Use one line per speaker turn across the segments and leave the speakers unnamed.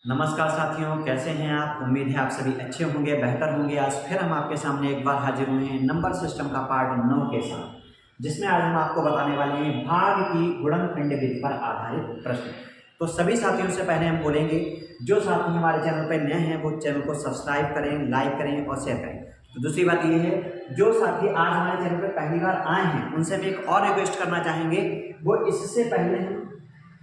नमस्कार साथियों, कैसे हैं आप। उम्मीद है आप सभी अच्छे होंगे, बेहतर होंगे। आज फिर हम आपके सामने एक बार हाजिर हुए हैं नंबर सिस्टम का पार्ट 9 के साथ, जिसमें आज हम आपको बताने वाले हैं भाग की गुणनखंड विधि पर आधारित प्रश्न। तो सभी साथियों से पहले हम बोलेंगे, जो साथी हमारे चैनल पर नए हैं वो चैनल को सब्सक्राइब करें, लाइक करें और शेयर करें। तो दूसरी बात ये है, जो साथी आज हमारे चैनल पर पहली बार आए हैं उनसे भी एक और रिक्वेस्ट करना चाहेंगे, वो इससे पहले हम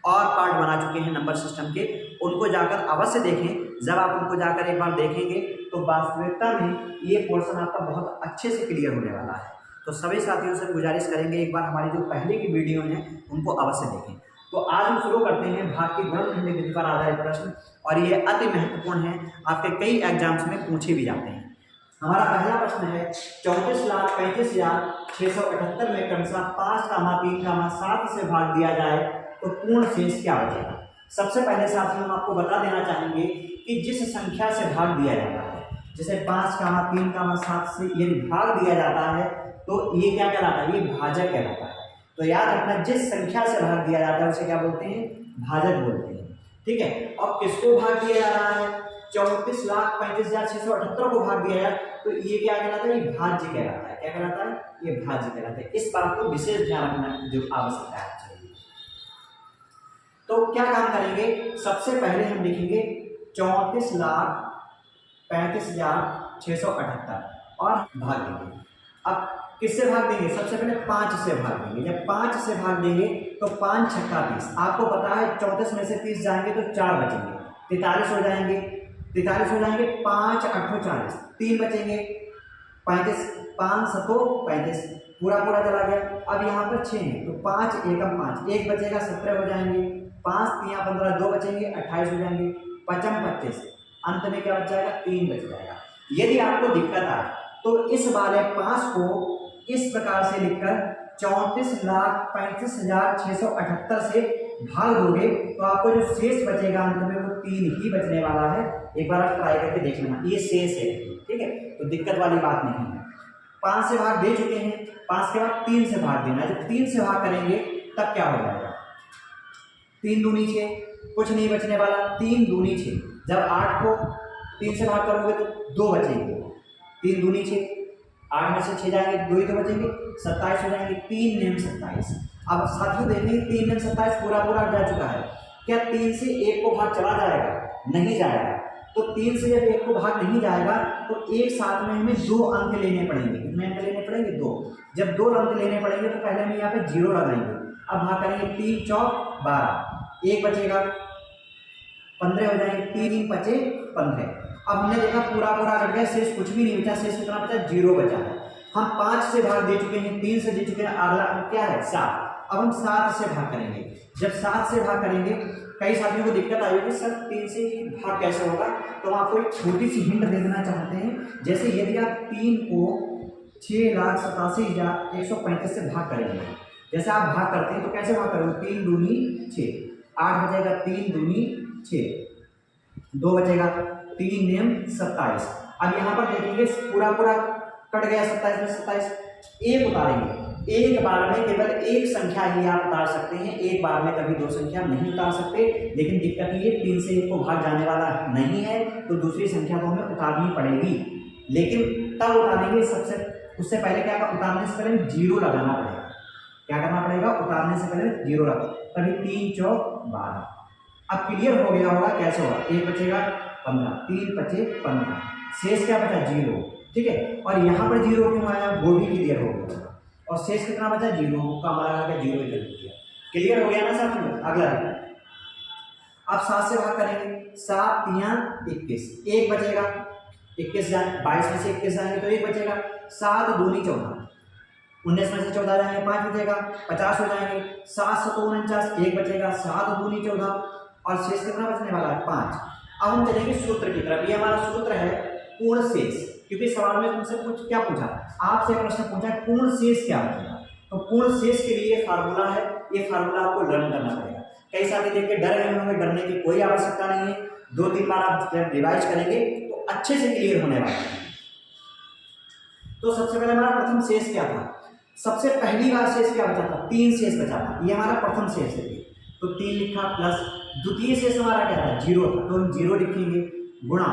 और पार्ट बना चुके हैं नंबर सिस्टम के, उनको जाकर अवश्य देखें। जब आप उनको जाकर एक बार देखेंगे तो वास्तविकता में ये पोर्शन आपका बहुत अच्छे से क्लियर होने वाला है। तो सभी साथियों से गुजारिश करेंगे, एक बार हमारी जो पहले की वीडियो हैं उनको अवश्य देखें। तो आज हम शुरू करते हैं भाग की गुणनखंड विधि पर आधारित प्रश्न, और ये अति महत्वपूर्ण है, आपके कई एग्जाम्स में पूछे भी जाते हैं। हमारा पहला प्रश्न है, 34,35,678 में क्रमशः 5,3,7 से भाग दिया जाए तो पूर्ण शेष क्या बचेगा। सबसे पहले साथियों हम आपको बता देना चाहेंगे कि जिस संख्या से भाग दिया जाता है, जैसे 5,3,7 से यदि भाग दिया जाता है तो ये क्या कहलाता है, ये भाजक कहलाता है। तो याद रखना, जिस संख्या से भाग दिया जाता है उसे क्या बोलते हैं, भाजक बोलते हैं। ठीक है, अब किसको भाग दिया जा रहा है, 34,35,678 को भाग दिया जाए तो ये क्या कहलाता है, ये भाज्य कहलाता है। क्या कहलाता है, ये भाज्य कहलाता है। इस बात को विशेष ध्यान रखना जो आवश्यकता है। तो क्या काम करेंगे, सबसे पहले हम लिखेंगे 34,35,678 और भाग देंगे। अब किससे भाग देंगे, सबसे पहले 5 से भाग देंगे। जब 5 से भाग देंगे तो 5 छक्का 30। आपको पता है 34 में से 30 जाएंगे तो 4 बचेंगे, 43 हो जाएंगे, 43 हो जाएंगे, 5 8 40, 3 बचेंगे, 35, 5 7 35, पूरा पूरा चला गया। अब यहाँ पर 6 है तो 5 एकम 5, 1 बचेगा, 17 हो जाएंगे, 5 3 15, 2 बचेंगे, 28 हो जाएंगे, 55 25, अंत में क्या बच जाएगा, 3 बच जाएगा। यदि आपको दिक्कत आए तो इस वाले 5 को इस प्रकार से लिखकर 34,35,678 से भाग दोगे तो आपको जो शेष बचेगा अंत में वो 3 ही बचने वाला है। एक बार आप ट्राई करके देख लेना, ये शेष है। ठीक है, तो दिक्कत वाली बात नहीं है। 5 से भाग दे चुके हैं, 5 के बाद 3 से भाग देना है। जब 3 से भाग करेंगे तब क्या हो जाएगा, 3 दूनी 6, कुछ नहीं बचने वाला, 3 दूनी 6। जब 8 को 3 से भाग करोगे तो 2 बचेंगे, 3 दूनी 6, 8 में से 6 जाएंगे, 2 ही तो बचेंगे, 27 हो जाएंगे, 3 नेम 27। अब साथियों देखेंगे 3 नेम 27 पूरा पूरा जा चुका है। क्या 3 से 1 को भाग चला जाएगा, नहीं जाएगा। तो 3 से जब 1 को भाग नहीं जाएगा तो एक साथ में हमें 2 अंक लेने पड़ेंगे। कितने अंक लेने पड़ेंगे, 2। जब 2 अंक लेने पड़ेंगे तो पहले हम यहाँ पे 0 लगाएंगे। अब भाग करेंगे, 3 चौक 12, 1 बचेगा, 15 हो जाएंगे, 3 बचे 15। अब हमने देखा पूरा पूरा कट गया, शेष कुछ भी नहीं बचा। शेष कितना बचा, 0 बचा है। हम 5 से भाग दे चुके हैं, 3 से दे चुके हैं, अगला क्या है 7। अब हम 7 से भाग करेंगे। जब 7 से भाग करेंगे, कई साथियों को दिक्कत आई होगी, सर 3 से भाग कैसे होगा। तो हम आपको एक छोटी सी हिंट दे देना चाहते हैं। जैसे यदि आप 3 को 6,87,135 से भाग करेंगे, जैसे आप भाग करते हैं तो कैसे भाग करोगे, 3 दूनी 6, 8 बचेगा, 3 दूनी 6, 2 बचेगा, 3 नेम 27। अब यहाँ पर देखेंगे पूरा पूरा कट गया, 27 में 27, 1 उतारेंगे। एक बार में केवल एक संख्या ही आप उतार सकते हैं, एक बार में कभी 2 संख्या नहीं उतार सकते। लेकिन दिक्कत ये 3 से 1 को भाग जाने वाला नहीं है, तो दूसरी संख्या को हमें उतारनी पड़ेगी। लेकिन तब उतारेंगे, उससे पहले क्या, उतारने से पहले 0 लगाना पड़ेगा। क्या करना पड़ेगा, उतारने से पहले 0 लगा, तभी 3 चौक 12। अब क्लियर हो गया होगा कैसे होगा, 1 बचेगा 15, 3 बचे 15, शेष क्या बचा, 0। ठीक है, और यहाँ पर 0 क्यों आया, वो भी क्लियर हो गया। और शेष कितना बचा, 0 का हमारा लगा के 0 कर दिया। क्लियर हो गया ना साथियों। अगला अब 7 से भाग करेंगे, 7 3 21, 1 बचेगा, 21 जाए, 22 में से 21 जाएंगे तो 1 बचेगा, 7 दूनी 14, 19 में से 14 जाएंगे, 5 बचेगा, 50 हो जाएंगे, 7 7 49, 1 बचेगा, 7 दूनी 14, और शेष कितना बचने वाला है, 5। अब हम चलेंगे सूत्र की तरफ। ये हमारा सूत्र है पूर्ण शेष, क्योंकि सवाल में तुमसे क्या पूछा, आपसे प्रश्न पूछा पूर्ण शेष क्या होगा। तो पूर्ण शेष के लिए फार्मूला है, ये फार्मूला आपको लर्न करना पड़ेगा। कई साथी देख के डर गए होंगे, डरने की कोई आवश्यकता नहीं है। 2-3 बार आप रिवाइज करेंगे तो अच्छे से क्लियर होने वाला है। तो सबसे पहले हमारा प्रथम शेष क्या था, सबसे पहली बार शेष क्या बचा था, 3 शेष बचा था। ये हमारा प्रथम शेष है। तो 3 लिखा प्लस द्वितीय शेष हमारा क्या था, 0 था, तो हम 0 लिखेंगे, गुणा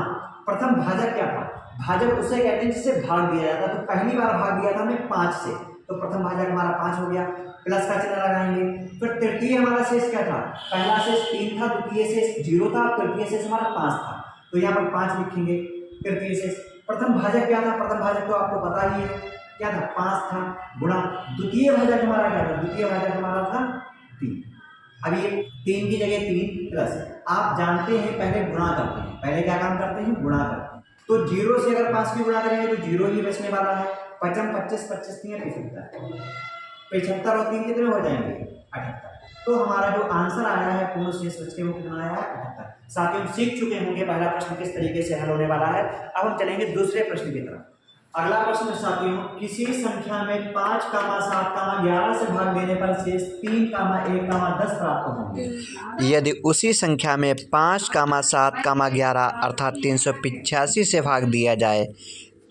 प्रथम भाजक क्या था, भाजक उसे कहते हैं जिससे भाग दिया जाता है, तो पहली बार भाग दिया था हमें 5 से, तो प्रथम भाजक हमारा 5 हो गया, प्लस का चिन्ह लगाएंगे। फिर तृतीय हमारा शेष क्या था, पहला शेष 3 था, द्वितीय शेष 0 था, तृतीय शेष हमारा 5 था, तो यहाँ पर 5 लिखेंगे। तृतीय शेष प्रथम भाजक क्या था, प्रथम भाजक तो आपको पता ही है क्या था, 5 था, गुणा द्वितीय भाजक हमारा क्या था, द्वितीय भाजक हमारा था 3। अब ये 3 की जगह 3 प्लस, आप जानते हैं पहले गुणा करते हैं, पहले क्या काम करते हैं, गुणा करते हैं, तो 0 से अगर 5 की गुणा करेंगे तो 0 ही बचने वाला है, 25 25 25 3 75, 75 और 3 कितने हो जाएंगे, 78। तो हमारा जो आंसर आया है पूर्ण शेष बच के वो कितना आया है, 78। साथ ही हम सीख चुके होंगे पहला प्रश्न किस तरीके से हल होने वाला है। अब हम चलेंगे दूसरे प्रश्न की तरफ। अगला प्रश्न साथियों, किसी संख्या में 5, 7, 11 से भाग देने पर शेष 3, 1, 10 प्राप्त होंगे।
यदि उसी संख्या में 5, 7, 11 अर्थात 385 से भाग दिया जाए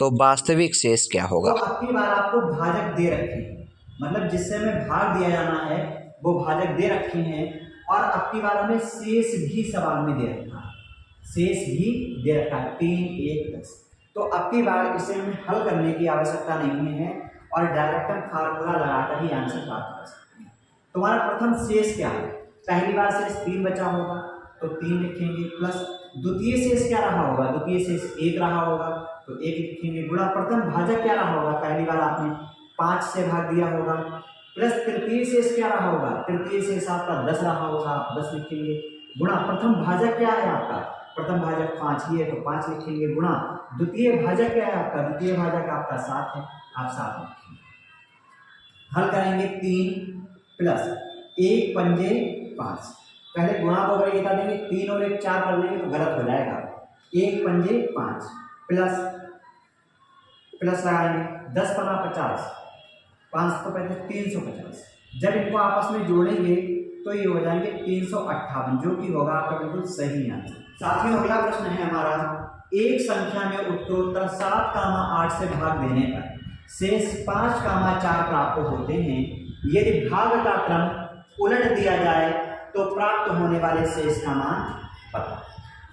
तो वास्तविक शेष क्या होगा।
तो अब की बार आपको भाजक दे रखे हैं, मतलब जिससे हमें भाग दिया जाना है वो भाजक दे रखे हैं, और अब की बार हमें शेष भी सवाल में दे रखा है, शेष भी दे रखा है 3, 1, 10। तो अब की बार इसे हमें हल करने की आवश्यकता नहीं है और डायरेक्ट हम फार्मूला लगाकर ही आंसर प्राप्त कर सकते हैं। तुम्हारा प्रथम शेष क्या है, पहली बार शेष 3 बचा होगा तो 3 लिखेंगे, प्लस द्वितीय शेष क्या रहा होगा, द्वितीय शेष 1 रहा होगा तो 1 लिखेंगे, गुणा प्रथम भाजक क्या रहा होगा, पहली बार आपने 5 से भाग दिया होगा, प्लस तृतीय शेष क्या रहा होगा, तृतीय शेष आपका 10 रहा होगा, आप 10 लिखेंगे, गुणा प्रथम भाजक क्या है आपका, प्रथम भाजक 5 ही है तो 5 लिखेंगे, गुणा द्वितीय भाजक क्या है आपका, द्वितीय भाजक आपका 7 है, आप 7 लिखेंगे। हल करेंगे 3 प्लस 1 पंजे 5, पहले गुणा को अगर बता देंगे 3 और 1 4 कर देंगे तो गलत हो जाएगा, 1 पंजे 5 प्लस लगाएंगे 10 पना 50, 5 तो पहले 350, जब इनको आपस में जोड़ेंगे तो ये हो जाएंगे 358, जो कि होगा आपका बिल्कुल सही आंसर। साथियों अगला प्रश्न है हमारा, एक संख्या में उत्तरोत्तर 7, 8 से भाग देने पर शेष 5, 4 प्राप्त होते हैं, यदि भाग का क्रम उलट दिया जाए तो प्राप्त होने वाले शेष का मान पता।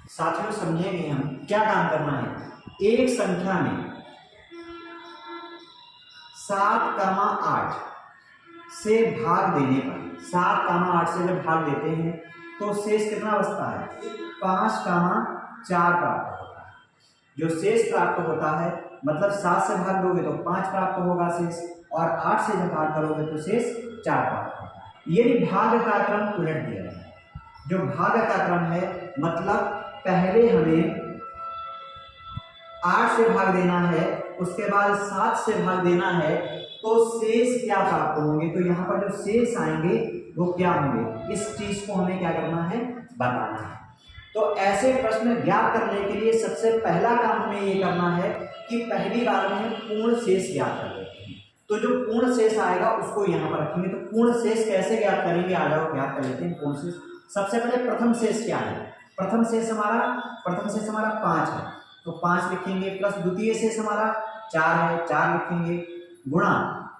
साथियों समझेंगे हम क्या काम करना है, एक संख्या में 7, 8 से भाग देने पर, 7, 8 से जब भाग देते हैं तो शेष कितना बचता है, 5, 4 प्राप्त होता है। जो शेष प्राप्त होता है मतलब 7 से भाग दोगे तो 5 प्राप्त होगा शेष, और 8 से जब भाग करोगे तो शेष 4 प्राप्त होता है। यदि भाग का क्रम उलट दिया जाए, जो भाग का क्रम है मतलब पहले हमें 8 से भाग देना है, उसके बाद 7 से भाग देना है, तो शेष क्या प्राप्त होंगे, तो यहाँ पर जो शेष आएंगे वो क्या होंगे, इस चीज को हमें क्या करना है, बताना है। तो ऐसे प्रश्न ज्ञात करने के लिए सबसे पहला काम हमें ये करना है कि पहली बार में हम पूर्ण शेष ज्ञात कर लेते हैं, तो जो पूर्ण शेष आएगा उसको यहाँ पर रखेंगे। तो पूर्ण शेष कैसे ज्ञात करेंगे, आ जाओ ज्ञात कर लेते हैं पूर्ण शेष। सबसे पहले प्रथम शेष क्या है, प्रथम शेष हमारा 5 है तो 5 लिखेंगे, प्लस द्वितीय शेष हमारा 4 है, 4 लिखेंगे, गुणा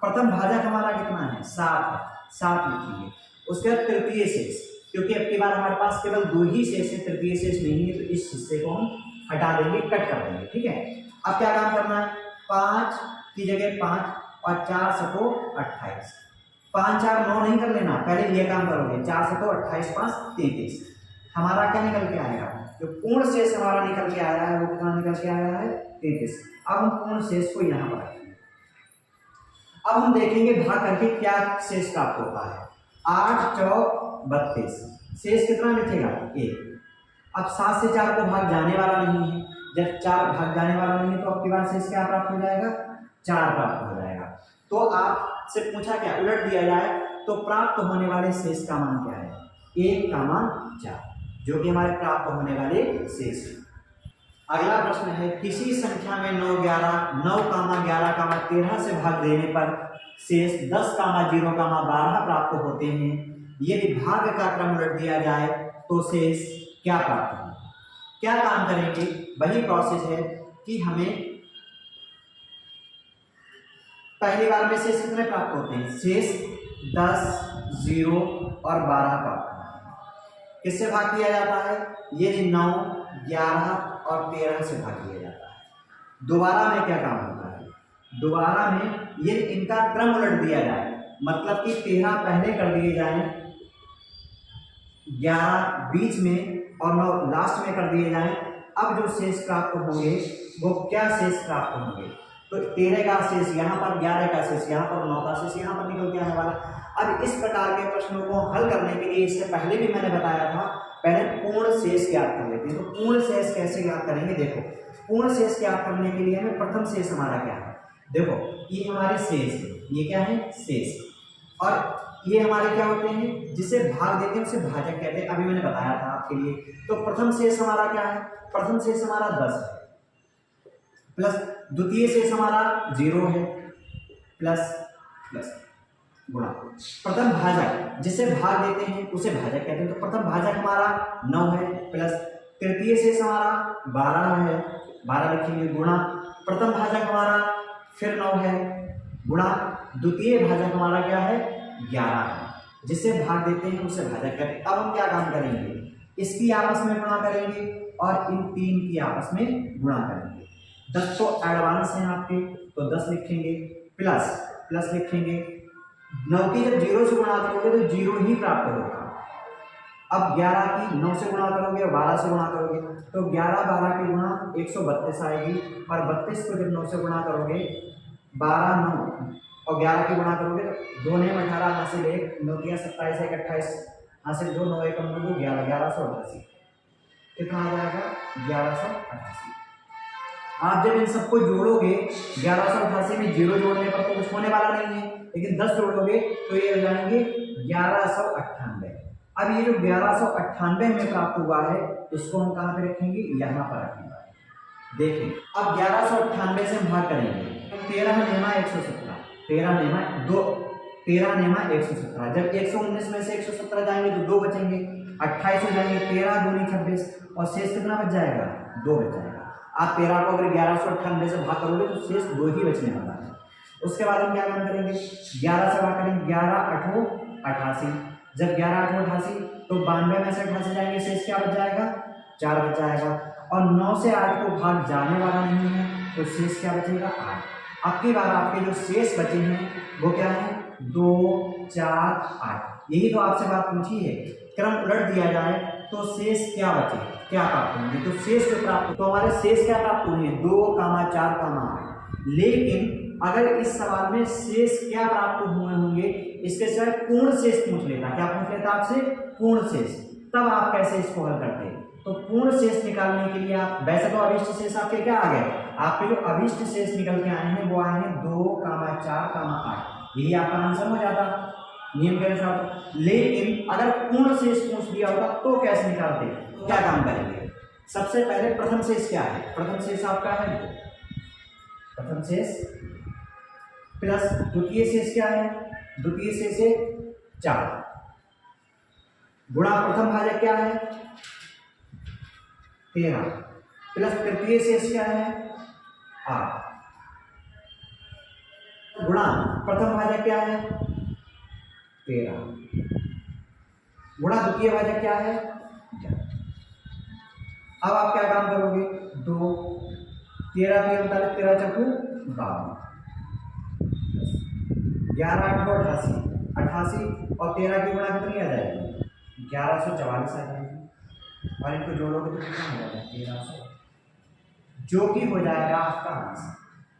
प्रथम भाजक हमारा कितना है, 7 है, 7 लिखेंगे। उसके बाद तृतीय शेष, क्योंकि अब की बार हमारे पास केवल 2 ही शेष है, तृतीय शेष नहीं है, तो इस हिस्से को हम हटा देंगे, कट कर देंगे, ठीक है। अब क्या काम करना है, 5 की जगह 5 और 4 सको 28, 5 4 9 नहीं कर लेना, पहले ये काम करोगे, 4 सको 28 5 33, हमारा क्या निकल के आएगा, जो पूर्ण शेष हमारा निकल के आया है वो कितना निकल के आया है, 33। अब हम पूर्ण शेष को यहाँ पर रखेंगे। अब हम देखेंगे भाग करके क्या शेष प्राप्त होता है, 8 चौक 32, शेष कितना बचेगा 1। अब 7 से 4 को भाग जाने वाला नहीं है, जब 4 भाग जाने वाला नहीं है तो अब की बार शेष क्या प्राप्त हो जाएगा, 4 प्राप्त हो जाएगा। तो आपसे पूछा क्या, उलट दिया जाए तो प्राप्त होने वाले शेष का मान क्या है, 1, 4, जो कि हमारे प्राप्त होने वाले शेष है। अगला प्रश्न है, किसी संख्या में 9, 11, 13 से भाग देने पर शेष 10, 0, 12 प्राप्त होते हैं, यदि भाग का क्रम उलट दिया जाए तो शेष क्या प्राप्त होगा। क्या काम करेंगे, वही प्रोसेस है कि हमें पहली बार में शेष कितने प्राप्त होते हैं, शेष 10, 0 और 12 प्राप्त होते हैं। किससे भाग किया जाता है? ये 9, 11 और 13 से भाग किया जाता है। दोबारा में क्या काम होता है? दोबारा में ये इनका क्रम उलट दिया जाए, मतलब कि 13 पहले कर दिए जाएं, 11 बीच में और 9 लास्ट में कर दिए जाएं। अब जो शेष प्राप्त होंगे वो क्या शेष प्राप्त होंगे? तो 13 का शेष यहाँ पर, 11 का शेष यहाँ पर, 9 का शेष यहाँ पर निकल के आने वाला। अब इस प्रकार के प्रश्नों को हल करने के लिए, इससे पहले भी मैंने बताया था, पहले पूर्ण शेष ज्ञात कर लेते हैं। तो पूर्ण शेष कैसे ज्ञात करेंगे? देखो, पूर्ण शेष ज्ञात करने के लिए हमें प्रथम शेष हमारा क्या है? देखो, ये हमारे शेष है, ये क्या है? शेष। और ये हमारे क्या होते हैं? जिसे भाग देते हैं उसे भाजक कहते हैं, अभी मैंने बताया था आपके लिए। तो प्रथम शेष हमारा क्या है? प्रथम शेष हमारा 10 है, प्लस द्वितीय शेष हमारा 0 है, प्लस प्लस गुणा प्रथम भाजक, जिसे भाग देते हैं उसे भाजक कहते हैं। तो प्रथम भाजक हमारा 9 है, प्लस तृतीय शेष हमारा 12 है, 12 रखेंगे, गुणा प्रथम भाजक हमारा फिर 9 है, गुणा द्वितीय भाजक हमारा क्या है? 11 है, जिसे भाग देते हैं उसे भाजक कहते हैं। अब हम क्या काम करेंगे? इसकी आपस में गुणा करेंगे और इन तीन की आपस में गुणा करेंगे। 10 तो एडवांस है आपके, तो 10 लिखेंगे, प्लस प्लस लिखेंगे। 9 की जब 0 से गुणा करोगे तो 0 ही प्राप्त होगा। अब 11 की 9 से गुणा करोगे और 12 से गुणा करोगे तो 11 12 की गुणा 132 आएगी, और 32 को जब 9 से गुणा करोगे, 12 9 और 11 की गुणा करोगे तो 2 9 18 हासिल 1, 9 3 27 1 28 हासिल 2, 9 1 2 11, 1188। कितना आ जाएगा? 1188। आप जब इन सबको जोड़ोगे, 1188 में 0 जोड़ने पर तो कुछ होने वाला नहीं है, लेकिन 10 जोड़ोगे तो ये हो जाएंगे 1198। अब ये जो 1198 में प्राप्त हुआ है, इसको हम कहाँ पे रखेंगे? यहाँ पर रखेंगे। देखिए, अब 1198 से हम भाग करेंगे। 13 नेमा 117, 13 नेमा 2, 13 नेमा 117। जब 119 में से 117 जाएंगे तो 2 बचेंगे, 28 हो जाएंगे, 13 दूनी 26, और शेष कितना बच जाएगा? 2 बच जाएगा। आप 13 को अगर 1198 से भाग करोगे तो शेष 2 ही बचने वाला है। उसके बाद हम क्या काम करेंगे? 11 से भाग करेंगे, 11 8 88। जब 11 8 88 तो 92 में से 88 जाएंगे, शेष क्या बच जाएगा? 4 बच जाएगा। और 9 से 8 को भाग जाने वाला नहीं है, तो शेष क्या बचेगा? 8। अब की बार आपके जो शेष बचे हैं वो क्या है? 2 4 8। यही तो आपसे बात पूछी है, क्रम उलट दिया जाए तो शेष क्या बचे, क्या प्राप्त होंगे? तो शेष जो प्राप्त, तो हमारे शेष क्या प्राप्त होंगे? 2 4 8। लेकिन अगर इस सवाल में शेष क्या प्राप्त हुए होंगे, इसके सिवाय पूर्ण शेष पूछ लेता। क्या पूछ लेता आपसे? पूर्ण शेष। तब आप कैसे इसको हल करते? तो पूर्ण शेष निकालने के लिए आप, वैसे तो अभिष्ट शेष आपके क्या आ गए? आपके जो अभिष्ट शेष निकल के आए हैं वो आए हैं 2 4 8। यही आपका आंसर हो जाता नियम के अनुसार। लेकिन अगर पूर्ण शेष पूछ दिया होता तो कैसे निकालते? क्या काम करेंगे? सबसे पहले प्रथम शेष क्या है? प्रथम शेष आपका है 2, प्रथम शेष, प्लस द्वितीय शेष क्या है? द्वितीय शेष है 4, गुणा प्रथम भाजक क्या है? 13, प्लस तृतीय शेष क्या है? 8, गुणा प्रथम भाजक क्या है? 13, गुणा द्वितीय भाजक क्या है? 11। अब आप क्या काम करोगे? 2 13 3 39 13 चक्कू 52, 11 8 88, 88 और 13 की गुणा कितनी आ जाएगी? 1144 आ जाएगी। और इनको जोड़ोगे तो कितना हो जाएगा? 1300, जो कि हो जाएगा आपका आंसर।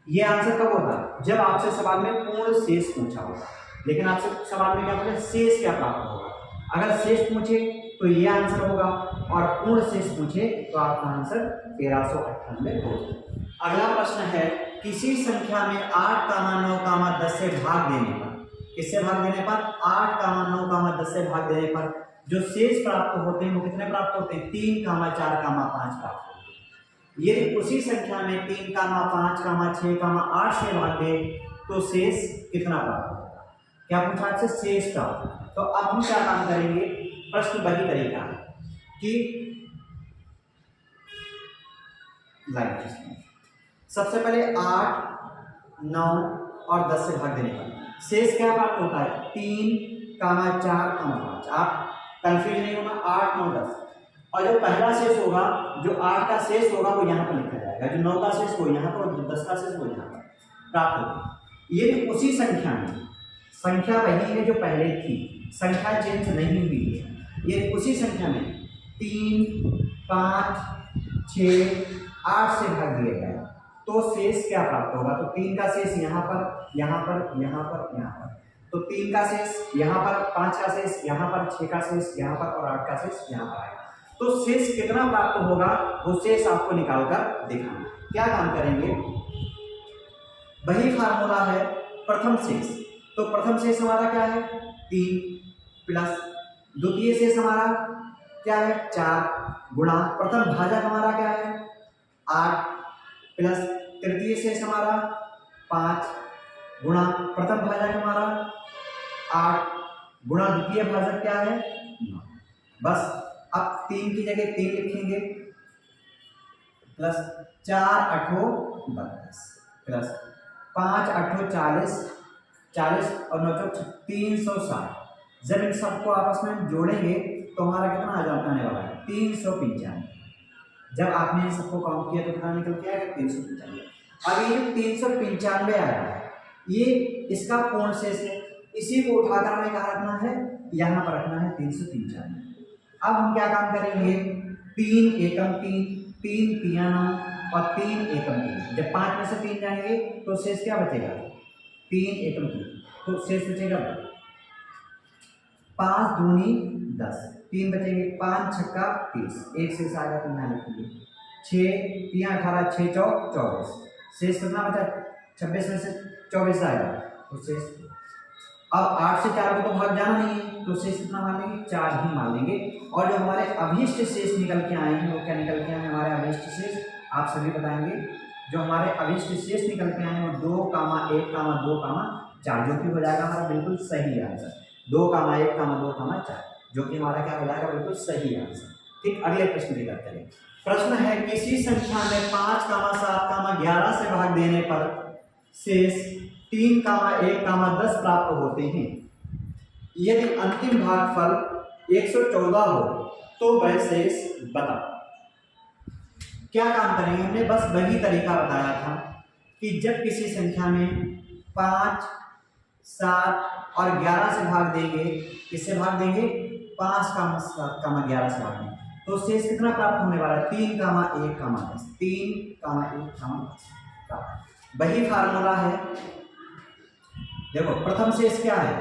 ये आंसर कब होगा? जब आपसे सवाल में पूर्ण शेष पूछा होगा। लेकिन आपसे सवाल में क्या पूछा? शेष क्या प्राप्त होगा। अगर शेष पूछे तो ये आंसर होगा, और पूर्ण शेष पूछे तो आपका आंसर 1398 होगा। अगला प्रश्न है, किसी संख्या में 8, 9, 10 से भाग देने पर, किससे भाग देने पर? 8, 9, 10 से भाग देने पर जो शेष प्राप्त होते हैं वो कितने प्राप्त होते हैं? 3, 4, 5 प्राप्त होते हैं। यदि उसी संख्या में 3, 5, 6, 8 से भाग दे तो शेष कितना प्राप्त होगा? क्या पूछा आपसे? शेष प्राप्त। तो अब हम क्या काम करेंगे? प्रश्न वही तरीका है कि सबसे पहले 8, 9 और 10 से भाग देने पर शेष क्या प्राप्त होता है? 3, 4, 5। आप कंफ्यूज नहीं होना। 8, 9, 10 और जो पहला शेष होगा, जो 8 का शेष होगा वो यहाँ पर लिखा जाएगा, जो 9 का शेष वो यहाँ पर और जो 10 का शेष वो यहाँ पर प्राप्त होगा। ये भी उसी संख्या में, संख्या वही है जो पहले थी, संख्या चेंज नहीं हुई है। ये उसी संख्या में 3, 5, 6, 8 से भाग दिया जाएगा तो शेष क्या प्राप्त होगा? तो 3 का शेष यहाँ पर, यहाँ पर, यहाँ पर, यहाँ पर, तो 3 का शेष यहाँ पर, 5 का शेष यहाँ पर, 6 का शेष यहाँ पर और 8 का शेष यहाँ पर आएगा। तो शेष कितना प्राप्त होगा वो शेष आपको निकाल कर दिखाना। क्या काम करेंगे? वही फार्मूला है प्रथम शेष। तो प्रथम शेष हमारा क्या है? 3 प्लस द्वितीय शेष हमारा क्या है? 4 गुणा प्रथम भाजक हमारा क्या है? 8 प्लस तृतीय शेष हमारा 5 गुणा प्रथम भाजक हमारा 8 गुणा द्वितीय भाजक क्या है? 9। बस अब 3 की जगह 3 लिखेंगे प्लस 4 8 32 प्लस 5 8 40 40 और 9 360। जब इन सबको आपस में जोड़ेंगे तो हमारा कितना आ जाता आने वाला है? 395। जब आपने इन सबको काउंट किया तो कितना निकल के आएगा? 395। अब ये 395 आया है, ये इसका पूर्ण शेष है, इसी को उठाकर हमें कहाँ रखना है? यहाँ पर रखना है 395। अब हम क्या काम करेंगे? 3 एकम 3, 3 तिया 9 और 3 एकम 3। जब 5 में से 3 जाएंगे तो शेष क्या बचेगा? 3 एकम 3, तो शेष बचेगा 5 दूनी 10, 3 बचेंगे, 5 छक्का 30, एक शेष आएगा तो यहाँ लिखिए 6 तिया 18 6 चौक 24, शेष कितना बचा? 26 में से 24 आएगा तो शेष। अब 8 से 4 को तो भाग जाना नहीं है तो शेष कितना मान लेंगे? 4 ही मान लेंगे। और जो हमारे अभीष्ट शेष निकल के आए हैं वो क्या निकल के आए हैं? हमारे अभीष्ट शेष आप सभी बताएंगे। जो हमारे अभीष्ट शेष निकल के आए हैं वो 2, 1, 2, 4, जो कि हो जाएगा हमारा बिल्कुल सही आंसर। 2, 1, 2, 4, जो कि हमारा क्या हो जाएगा? बिल्कुल सही आंसर। ठीक, अगले प्रश्न की बात करें। प्रश्न है किसी संख्या में 5, 7, 11 से भाग देने पर शेष 3, 1, 10 प्राप्त होते हैं। यदि अंतिम भागफल 114 हो तो वह शेष बताओ। क्या काम करेंगे? हमने बस वही तरीका बताया था कि जब किसी संख्या में 5, 7 और 11 से भाग देंगे, किससे भाग देंगे? 5, 7, 11 से भाग देंगे तो शेष कितना प्राप्त होने वाला है? 3, 1, 10, 3, 1, 10। वही फार्मूला है। देखो प्रथम शेष क्या है?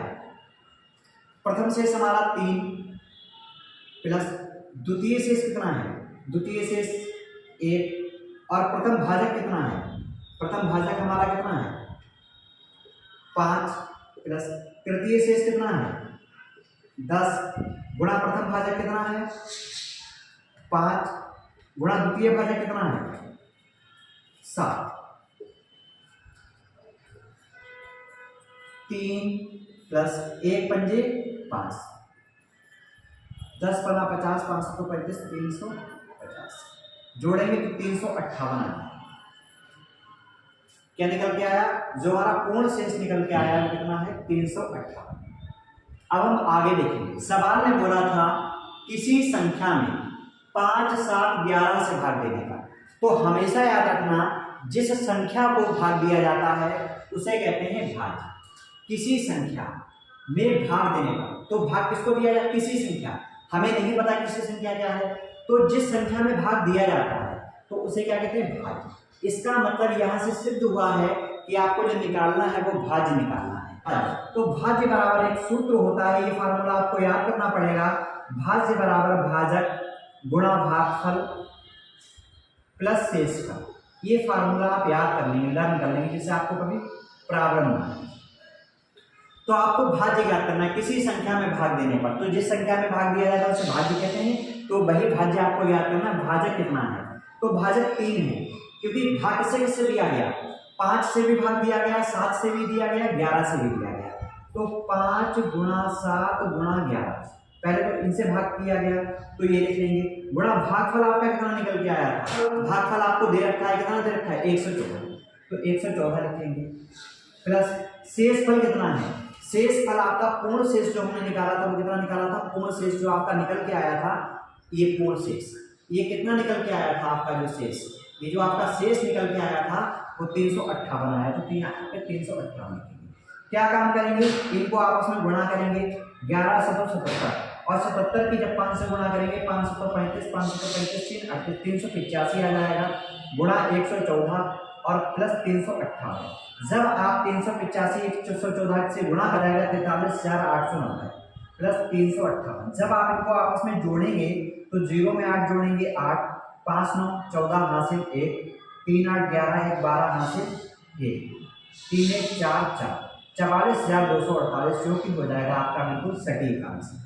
प्रथम शेष हमारा 3 प्लस द्वितीय शेष कितना है? द्वितीय शेष 1 और प्रथम भाजक कितना है? प्रथम भाजक हमारा कितना है? 5 प्लस तृतीय शेष कितना है? 10 गुणा प्रथम भाजक कितना है? 5 गुणा द्वितीय भाजक कितना है? 7। 3 प्लस 1 पंजे 5, 10 पन्ना 50, 5 तो 35, 350 जोड़ेंगे तो 358 आएगा। क्या निकल के आया? जो हमारा पूर्ण शेष निकल के आया वो कितना है? 358। अब हम आगे देखेंगे। सवाल में बोला था किसी संख्या में 5, 7, 11 से भाग देने का, तो हमेशा याद रखना जिस संख्या को भाग दिया जाता है उसे कहते हैं भाज्य। किसी संख्या में भाग देने का, तो भाग किसको दिया जाए? किसी संख्या। हमें नहीं पता किसी संख्या क्या है, तो जिस संख्या में भाग दिया जाता है तो उसे क्या कहते हैं? भाज्य। इसका मतलब यहाँ से सिद्ध हुआ है कि आपको जो निकालना है वो भाज्य निकालना है। तो भाज्य बराबर एक सूत्र होता है, ये फार्मूला आपको याद करना पड़ेगा। भाज्य बराबर भाजक गुणा भागफल प्लस शेषफल। ये फार्मूला आप याद कर लेंगे, लर्न कर लेंगे, जिससे आपको कभी प्रॉब्लम ना आए। तो आपको भाज्य याद करना है किसी संख्या में भाग देने पर। तो जिस संख्या में भाग दिया जाता है उसे भाज्य कहते हैं, तो वही भाज्य आपको याद करना है। भाजक कितना है? तो भाजक 3 है, क्योंकि भाग से किससे दिया गया? 5 से भी भाग दिया गया, 7 से भी दिया गया, 11 से भी दिया गया। तो 5 गुणा 7 गुणा 11, पहले तो इनसे भाग किया गया तो ये लिख लेंगे, गुणा भागफल आपका कितना निकल के आया था? भागफल आपको दे रखा है, कितना दे रखा है? 114, तो 114 लिखेंगे प्लस शेषफल कितना है? शेष फल आपका पूर्ण शेष जो हमने निकाला था वो कितना निकाला था, पूर्ण शेष जो आपका निकल के आया था, ये पूर्ण शेष, ये कितना निकल के आया था आपका जो शेष, ये जो आपका शेष निकल के आया था वो 358 आया। तो 358 क्या काम करेंगे, इनको आपस में गुणा करेंगे, 11 7 77 और 77 की जब 5 से गुणा करेंगे 5 तो 35 5 तो 35 385 आ जाएगा, गुणा 114 और प्लस 358। जब आप 385 114 से गुणा कराएगा 43,890 प्लस 358। जब आप इनको आपस में जोड़ेंगे तो 0 में 8 जोड़ेंगे 8, 5 9 14 हासिल 1, 3 8 11 1 12 हासिल 1, 3 1 4 4, 44,248 जो कि हो जाएगा आपका बिल्कुल सटीक आंसर।